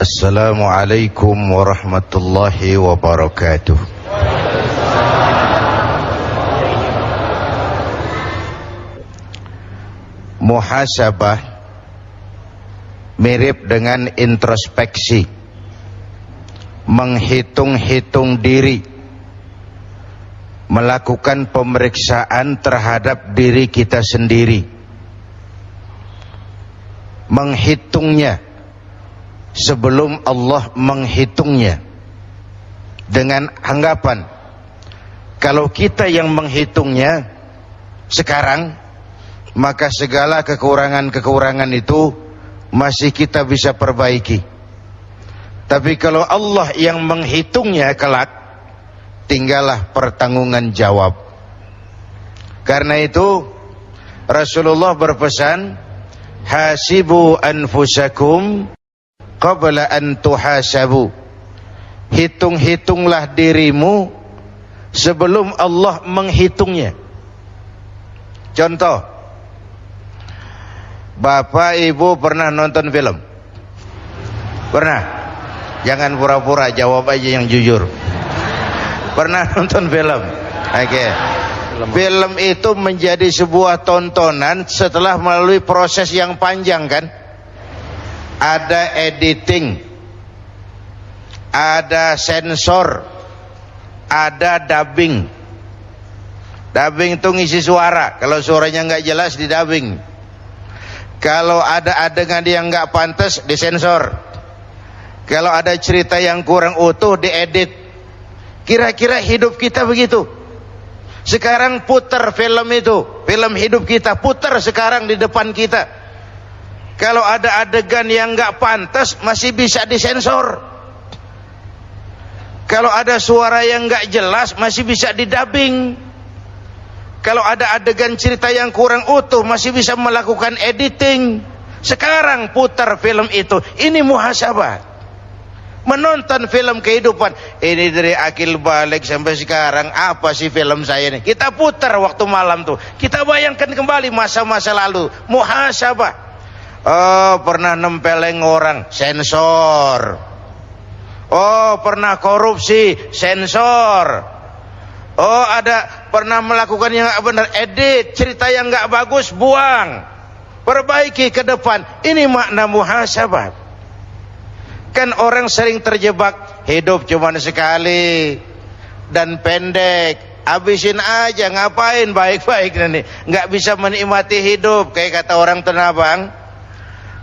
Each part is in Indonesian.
Assalamualaikum warahmatullahi wabarakatuh. Muhasabah mirip dengan introspeksi, menghitung-hitung diri, melakukan pemeriksaan terhadap diri kita sendiri, menghitungnya sebelum Allah menghitungnya, dengan anggapan kalau kita yang menghitungnya sekarang, maka segala kekurangan-kekurangan itu masih kita bisa perbaiki. Tapi kalau Allah yang menghitungnya kelak, tinggallah pertanggungan jawab. Karena itu Rasulullah berpesan, hasibu anfusakum qabla an tuhasabu. Hitung-hitunglah dirimu sebelum Allah menghitungnya. Contoh, Bapak Ibu pernah nonton film? Pernah? Jangan pura-pura, jawab aja yang jujur. Pernah nonton film? Oke. Film itu menjadi sebuah tontonan setelah melalui proses yang panjang, kan? Ada editing, ada sensor, ada dubbing. Dubbing itu ngisi suara. Kalau suaranya nggak jelas, di dubbing. Kalau ada adegan yang nggak pantas, disensor. Kalau ada cerita yang kurang utuh, diedit. Kira-kira hidup kita begitu. Sekarang putar film itu, film hidup kita putar sekarang di depan kita. Kalau ada adegan yang nggak pantas, masih bisa disensor. Kalau ada suara yang nggak jelas, masih bisa didubbing. Kalau ada adegan cerita yang kurang utuh, masih bisa melakukan editing. Sekarang putar film itu. Ini muhasabah. Menonton film kehidupan. Ini dari akil balik sampai sekarang, apa sih film saya ini? Kita putar waktu malam tuh. Kita bayangkan kembali masa-masa lalu. Muhasabah. Oh, pernah nempeleng orang, sensor. Oh, pernah korupsi, sensor. Oh, ada pernah melakukan yang nggak benar, edit. Cerita yang nggak bagus, buang. Perbaiki ke depan. Ini makna muhasabah. Kan orang sering terjebak, hidup cuma sekali dan pendek. Habisin aja, ngapain baik-baik nanti. Nggak bisa menikmati hidup. Kayak kata orang Tanah Abang,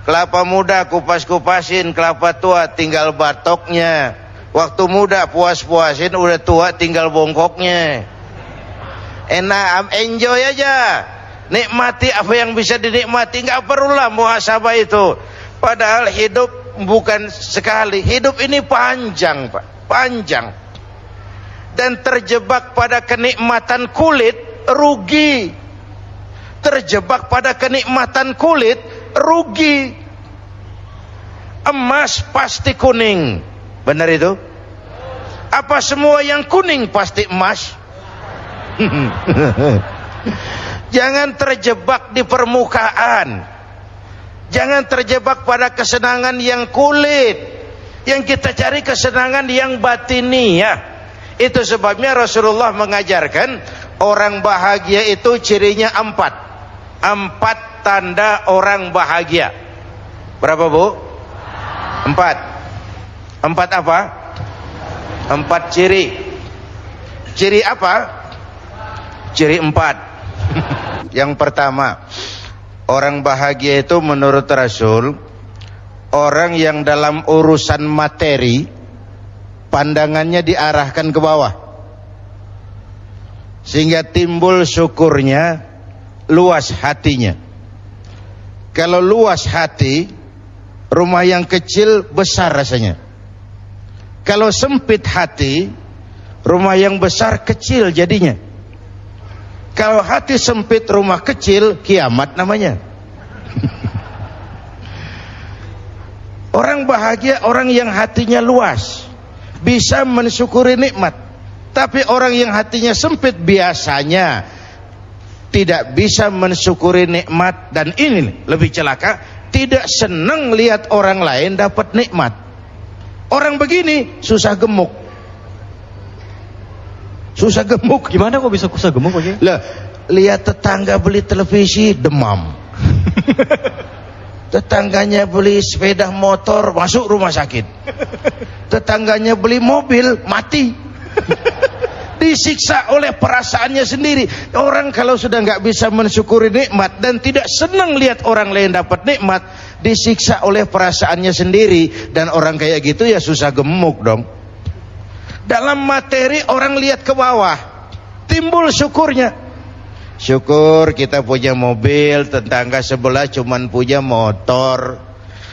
kelapa muda kupas-kupasin, kelapa tua tinggal batoknya. Waktu muda puas-puasin, udah tua tinggal bongkoknya. Enak, enjoy aja. Nikmati apa yang bisa dinikmati. Nggak perlulah muhasabah itu. Padahal hidup bukan sekali. Hidup ini panjang, Pak. Panjang. Dan terjebak pada kenikmatan kulit, rugi. Terjebak pada kenikmatan kulit, rugi. Emas pasti kuning. Benar itu? Apa semua yang kuning pasti emas? Jangan terjebak di permukaan. Jangan terjebak pada kesenangan yang kulit. Yang kita cari kesenangan yang batiniah. Itu sebabnya Rasulullah mengajarkan orang bahagia itu cirinya 4. 4 tanda orang bahagia. Berapa, Bu? 4. 4 apa? 4 ciri. Ciri apa? Ciri 4. Yang pertama, orang bahagia itu menurut Rasul, orang yang dalam urusan materi pandangannya diarahkan ke bawah, sehingga timbul syukurnya, luas hatinya. Kalau luas hati, rumah yang kecil besar rasanya. Kalau sempit hati, rumah yang besar kecil jadinya. Kalau hati sempit, rumah kecil, kiamat namanya. Orang bahagia orang yang hatinya luas, bisa mensyukuri nikmat. Tapi orang yang hatinya sempit biasanya tidak bisa mensyukuri nikmat. Dan ini lebih celaka, tidak senang lihat orang lain dapat nikmat. Orang begini susah gemuk. Susah gemuk. Gimana kok bisa susah gemuk, Pak Kiai? Lah, lihat tetangga beli televisi demam. Tetangganya beli sepeda motor masuk rumah sakit. Tetangganya beli mobil mati. Disiksa oleh perasaannya sendiri. Orang kalau sudah nggak bisa mensyukuri nikmat dan tidak senang lihat orang lain dapat nikmat, disiksa oleh perasaannya sendiri. Dan orang kayak gitu ya susah gemuk dong. Dalam materi orang lihat ke bawah, timbul syukurnya. Syukur kita punya mobil, tetangga sebelah cuman punya motor.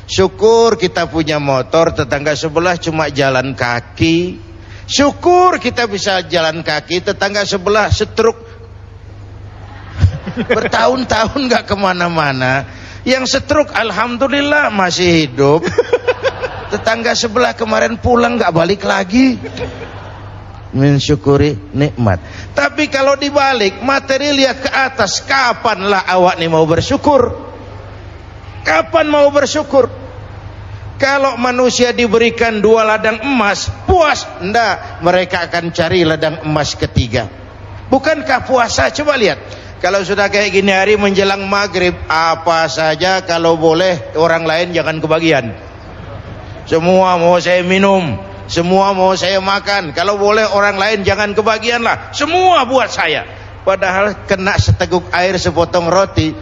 Syukur kita punya motor, tetangga sebelah cuma jalan kaki. Syukur kita bisa jalan kaki, tetangga sebelah setruk bertahun-tahun gak kemana-mana. Yang setruk alhamdulillah masih hidup. Tetangga sebelah kemarin pulang gak balik lagi. Mensyukuri nikmat. Tapi kalau dibalik, materi lihat ke atas, kapanlah awak nih mau bersyukur? Kapan mau bersyukur? Kalau manusia diberikan 2 ladang emas, puas? Enggak, mereka akan cari ladang emas ketiga. Bukankah puasa? Coba lihat. Kalau sudah kayak gini hari menjelang maghrib, apa saja kalau boleh orang lain jangan kebagian. Semua mau saya minum, semua mau saya makan. Kalau boleh orang lain jangan kebagian lah. Semua buat saya. Padahal kena seteguk air, sepotong roti.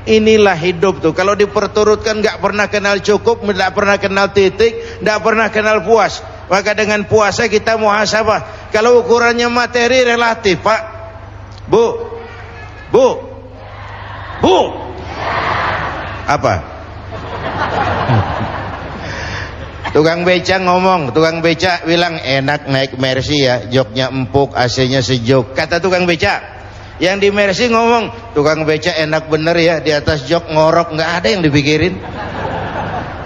Inilah hidup tuh. Kalau diperturutkan nggak pernah kenal cukup, nggak pernah kenal titik, nggak pernah kenal puas. Maka dengan puasa kita muhasabah. Kalau ukurannya materi relatif, Pak, Bu, apa? Tukang beca ngomong, tukang beca bilang enak naik Mercy ya, joknya empuk, AC-nya sejuk. Kata tukang beca. Yang di Mercy ngomong, tukang beca enak bener ya, di atas jok ngorok, nggak ada yang dipikirin.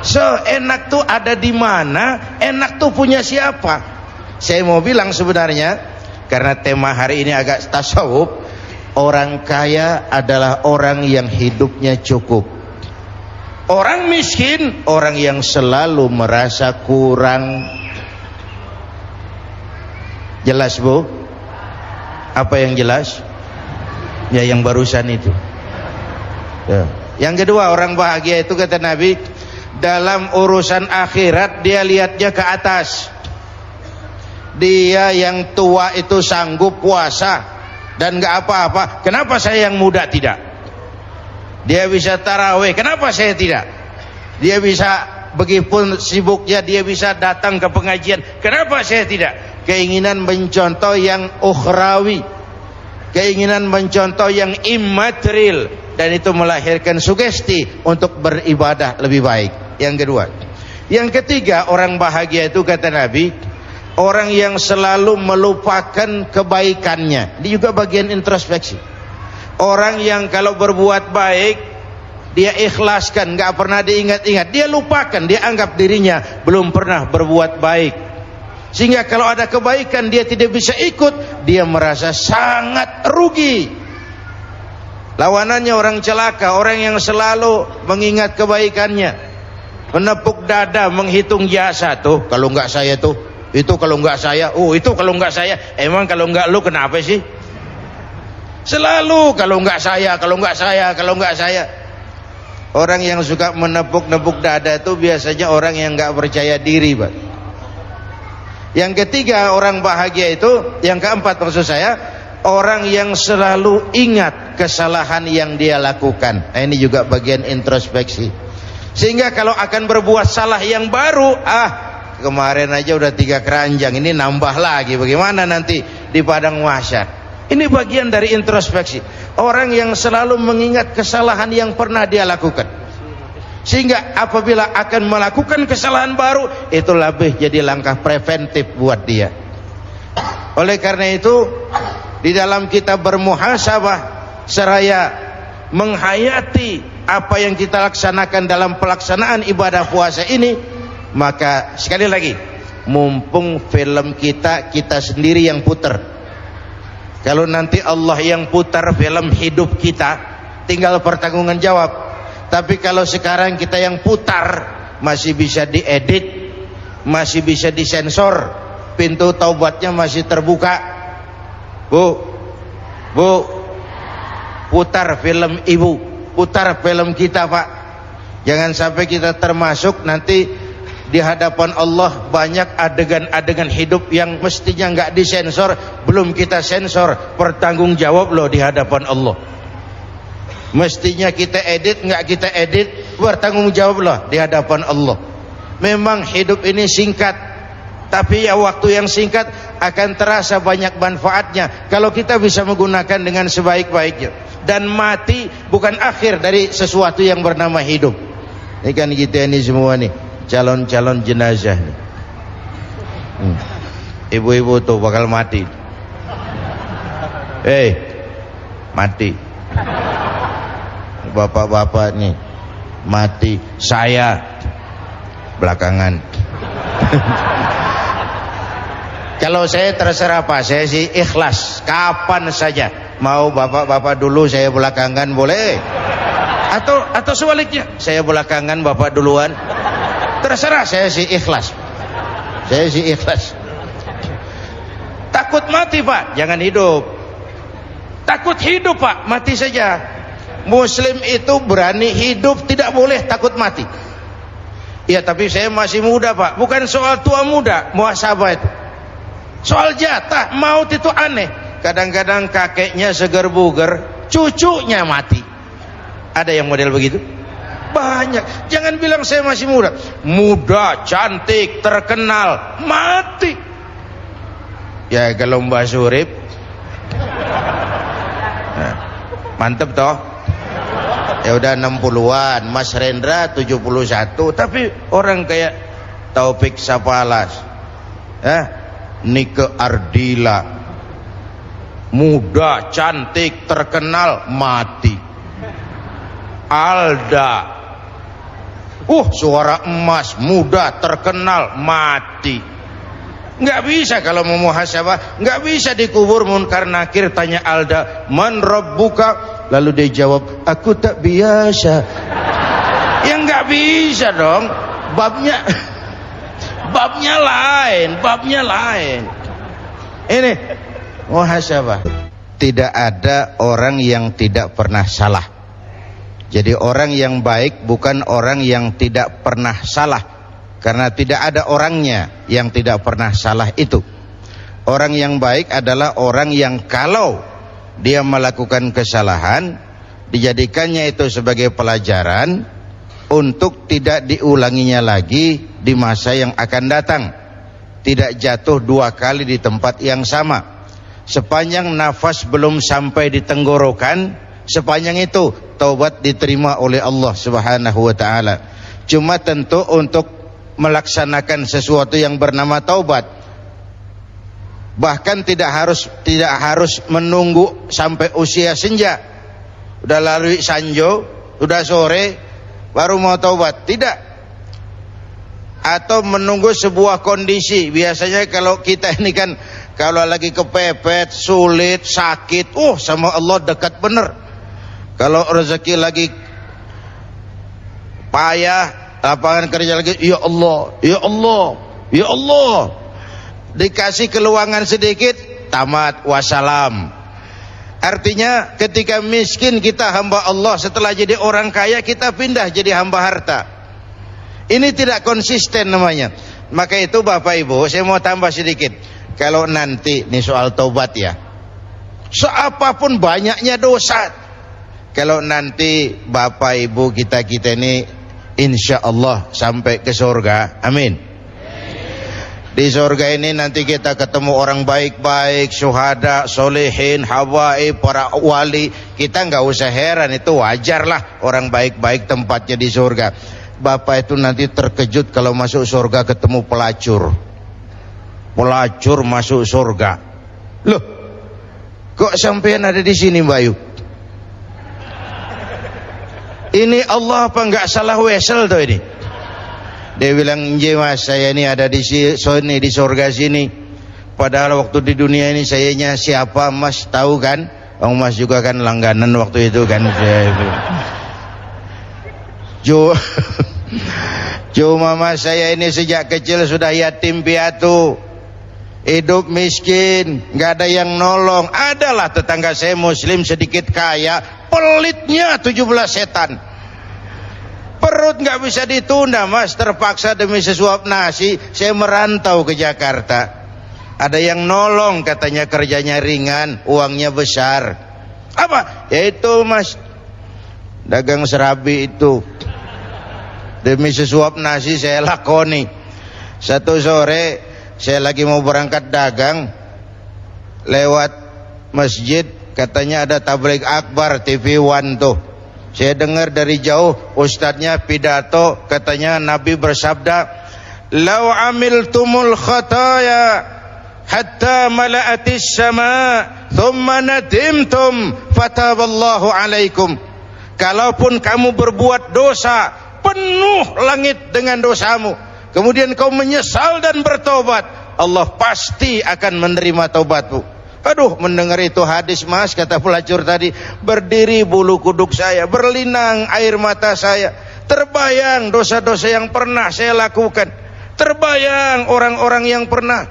So, enak tuh ada di mana? Enak tuh punya siapa? Saya mau bilang sebenarnya, karena tema hari ini agak tasawuf, orang kaya adalah orang yang hidupnya cukup. Orang miskin, orang yang selalu merasa kurang. Jelas, Bu? Apa yang jelas? Ya, yang barusan itu. Ya. Yang kedua, orang bahagia itu kata Nabi, dalam urusan akhirat dia lihatnya ke atas. Dia yang tua itu sanggup puasa dan gak apa-apa. Kenapa saya yang muda tidak? Dia bisa tarawih, kenapa saya tidak? Dia bisa, begipun sibuknya dia bisa datang ke pengajian, kenapa saya tidak? Keinginan mencontoh yang ukhrawi, keinginan mencontoh yang immaterial, dan itu melahirkan sugesti untuk beribadah lebih baik. Yang kedua. Yang ketiga, orang bahagia itu kata Nabi, orang yang selalu melupakan kebaikannya. Ini juga bagian introspeksi. Orang yang kalau berbuat baik dia ikhlaskan, gak pernah diingat-ingat, dia lupakan, dia anggap dirinya belum pernah berbuat baik, sehingga kalau ada kebaikan dia tidak bisa ikut, dia merasa sangat rugi. Lawanannya orang celaka, orang yang selalu mengingat kebaikannya, menepuk dada, menghitung jasa. Tuh kalau nggak saya tuh, itu kalau nggak saya, itu kalau nggak saya. Emang kalau nggak lu kenapa sih? Selalu kalau nggak saya, kalau nggak saya, kalau nggak saya. Orang yang suka menepuk-nepuk dada itu biasanya orang yang nggak percaya diri, Pak. Yang ketiga, orang bahagia itu, yang keempat maksud saya, orang yang selalu ingat kesalahan yang dia lakukan. Nah, ini juga bagian introspeksi. Sehingga kalau akan berbuat salah yang baru, kemarin aja udah 3 keranjang, ini nambah lagi, bagaimana nanti di padang mahsyar? Ini bagian dari introspeksi. Orang yang selalu mengingat kesalahan yang pernah dia lakukan, sehingga apabila akan melakukan kesalahan baru, itu lebih jadi langkah preventif buat dia. Oleh karena itu, di dalam kita bermuhasabah seraya menghayati apa yang kita laksanakan dalam pelaksanaan ibadah puasa ini, maka sekali lagi, mumpung film kita sendiri yang putar. Kalau nanti Allah yang putar film hidup kita, tinggal pertanggungan jawab. Tapi kalau sekarang kita yang putar, masih bisa diedit, masih bisa disensor, pintu taubatnya masih terbuka. Bu, putar film ibu, putar film kita Pak. Jangan sampai kita termasuk nanti di hadapan Allah banyak adegan-adegan hidup yang mestinya nggak disensor, belum kita sensor, bertanggung jawab loh di hadapan Allah. Mestinya kita edit, nggak kita edit, bertanggung jawab loh di hadapan Allah. Memang hidup ini singkat, tapi ya waktu yang singkat akan terasa banyak manfaatnya kalau kita bisa menggunakan dengan sebaik-baiknya. Dan mati bukan akhir dari sesuatu yang bernama hidup. Ini kan kita ini semua nih calon-calon jenazah nih. Ibu-ibu tuh bakal mati. Mati. Bapak-bapak nih mati, saya belakangan. Kalau saya terserah Pak, saya sih ikhlas kapan saja. Mau bapak-bapak dulu, saya belakangan boleh. Atau sebaliknya, saya belakangan bapak duluan. Terserah, saya sih ikhlas. Saya sih ikhlas. Takut mati Pak, jangan hidup. Takut hidup Pak, mati saja. Muslim itu berani hidup, tidak boleh takut mati. Ya tapi saya masih muda Pak. Bukan soal tua muda, muhasabah itu. Soal jatah, maut itu aneh. Kadang-kadang kakeknya seger buger, cucunya mati. Ada yang model begitu? Banyak. Jangan bilang saya masih muda. Muda, cantik, terkenal, mati. Ya kalau Mbak Surip, nah, mantep toh. Ya udah 60-an, Mas Rendra 71, tapi orang kayak Taufik Sapalas, Nike Ardila, muda, cantik, terkenal, mati. Alda, suara emas, muda, terkenal, mati. Nggak bisa kalau mau muhasabah, nggak bisa dikubur Munkar Nakir. Tanya Alda, man rabbuka? Lalu dia jawab, aku tak biasa. Ya nggak bisa dong. Babnya lain. Ini muhasabah. Tidak ada orang yang tidak pernah salah. Jadi orang yang baik bukan orang yang tidak pernah salah, karena tidak ada orangnya yang tidak pernah salah itu. Orang yang baik adalah orang yang kalau dia melakukan kesalahan, dijadikannya itu sebagai pelajaran untuk tidak diulanginya lagi di masa yang akan datang. Tidak jatuh dua kali di tempat yang sama. Sepanjang nafas belum sampai di tenggorokan, sepanjang itu taubat diterima oleh Allah Subhanahu wa taala. Cuma tentu untuk melaksanakan sesuatu yang bernama taubat, bahkan tidak harus menunggu sampai usia senja. Udah lalui sanjo, udah sore baru mau taubat, tidak. Atau menunggu sebuah kondisi. Biasanya kalau kita ini kan kalau lagi kepepet, sulit, sakit, sama Allah dekat bener. Kalau rezeki lagi payah, lapangan kerja lagi, ya Allah, ya Allah, ya Allah. Dikasih keluangan sedikit, tamat, wassalam. Artinya ketika miskin kita hamba Allah, setelah jadi orang kaya kita pindah jadi hamba harta. Ini tidak konsisten namanya. Maka itu Bapak Ibu, saya mau tambah sedikit. Kalau nanti, ini soal taubat ya, seapapun banyaknya dosa, kalau nanti Bapak Ibu kita ini insya Allah sampai ke surga, amin. Di surga ini nanti kita ketemu orang baik-baik, syuhada, solehin, hawaib, para wali. Kita nggak usah heran, itu wajar lah orang baik-baik tempatnya di surga. Bapak itu nanti terkejut kalau masuk surga ketemu pelacur. Pelacur masuk surga. Loh, kok sampean ada di sini Mbak Yu? Ini Allah apa nggak salah wesel tuh ini? Dia bilang, Mas, saya ini ada di sini, di surga sini. Padahal waktu di dunia ini sayanya siapa, Mas tahu kan? Mas juga kan langganan waktu itu kan. Cuma mas saya ini sejak kecil sudah yatim piatu, hidup miskin, nggak ada yang nolong. Adalah tetangga saya muslim sedikit kaya, pelitnya 17 setan. Perut nggak bisa ditunda mas, terpaksa demi sesuap nasi saya merantau ke Jakarta. Ada yang nolong, katanya kerjanya ringan, uangnya besar. Apa? Yaitu mas, dagang serabi itu. Demi sesuap nasi saya lakoni. Satu sore saya lagi mau berangkat dagang, lewat masjid, katanya ada tabligh akbar TV One tuh. Saya dengar dari jauh, ustadznya pidato, katanya Nabi bersabda, "Lau amiltumul khataya hatta mala'atis sama, thumma nadimtum fataballahu alaikum." Kalaupun kamu berbuat dosa penuh langit dengan dosamu, kemudian kau menyesal dan bertobat, Allah pasti akan menerima taubatmu. Aduh, mendengar itu hadis mas, kata pelacur tadi, berdiri bulu kuduk saya, berlinang air mata saya. Terbayang dosa-dosa yang pernah saya lakukan, terbayang orang-orang yang pernah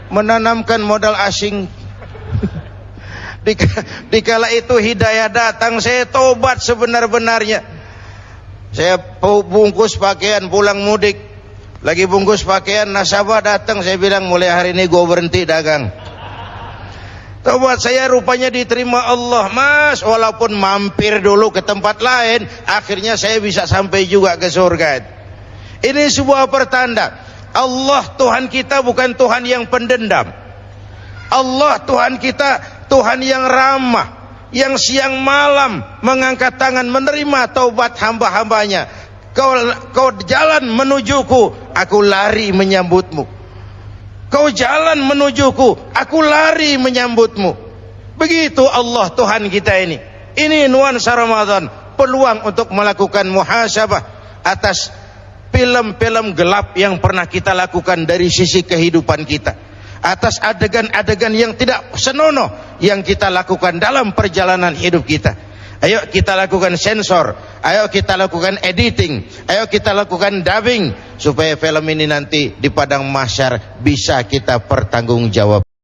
menanamkan modal asing. Dikala itu hidayah datang, saya tobat sebenar-benarnya. Saya bungkus pakaian pulang mudik, lagi bungkus pakaian, nasabah datang, saya bilang mulai hari ini gue berhenti dagang. Tobat saya rupanya diterima Allah mas, walaupun mampir dulu ke tempat lain, akhirnya saya bisa sampai juga ke surga. Ini sebuah pertanda Allah Tuhan kita bukan Tuhan yang pendendam. Allah Tuhan kita Tuhan yang ramah, yang siang malam mengangkat tangan menerima taubat hamba-hambanya. Kau jalan menujuku, aku lari menyambutmu. Kau jalan menujuku, aku lari menyambutmu. Begitu Allah Tuhan kita ini. Ini nuansa Ramadan, peluang untuk melakukan muhasabah atas film-film gelap yang pernah kita lakukan dari sisi kehidupan kita, atas adegan-adegan yang tidak senonoh yang kita lakukan dalam perjalanan hidup kita. Ayo kita lakukan sensor, ayo kita lakukan editing, ayo kita lakukan dubbing, supaya film ini nanti di padang mahsyar bisa kita pertanggungjawab.